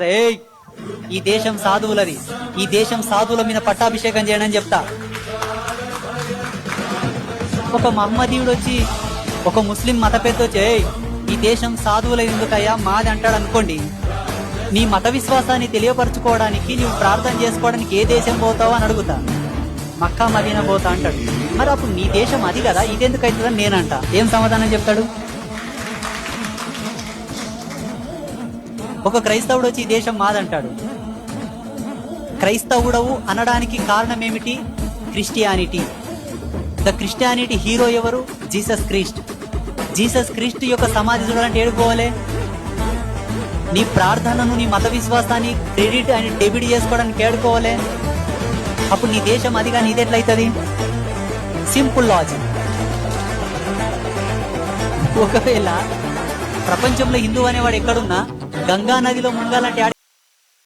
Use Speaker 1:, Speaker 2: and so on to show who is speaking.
Speaker 1: ఏయ్, ఈ దేశం సాధువులది, ఈ దేశం సాధువుల మీద పట్టాభిషేకం చేయడం చెప్తా. ఒక మహమ్మదీయుడు వచ్చి ఒక ముస్లిం మత పెద్ద వచ్చి "ఏయ్, ఈ దేశం సాధువుల ఎందుకయ్యా మాది" అంటాడు అనుకోండి. నీ మత విశ్వాసాన్ని తెలియపరచుకోవడానికి, నువ్వు ప్రార్థన చేసుకోవడానికి ఏ దేశం పోతావో అని అడుగుతా. మక్కా మదీనా పోతా అంటాడు. మరి అప్పుడు నీ దేశం అది కదా, ఇదెందుకు అవుతుందని నేనంట. ఏం సమాధానం చెప్తాడు? ఒక క్రైస్తవుడు వచ్చి ఈ దేశం మాదంటాడు. క్రైస్తవుడవు అనడానికి కారణం ఏమిటి? క్రిస్టియానిటీ. ద క్రిస్టియానిటీ హీరో ఎవరు? Jesus Christ. జీసస్ క్రీస్ట్ యొక్క సమాధి చూడాలంటే ఏడుకోవాలి. నీ ప్రార్థనను, నీ మత విశ్వాసాన్ని క్రెడిట్ అని డెబిట్ చేసుకోవడానికి ఏడుకోవాలి. అప్పుడు నీ దేశం అది కానీ ఇది ఎట్లయితుంది? Simple logic. ఒకవేళ ప్రపంచంలో హిందూ అనేవాడు ఎక్కడున్నా గంగా నదిలో ముంగాలంటే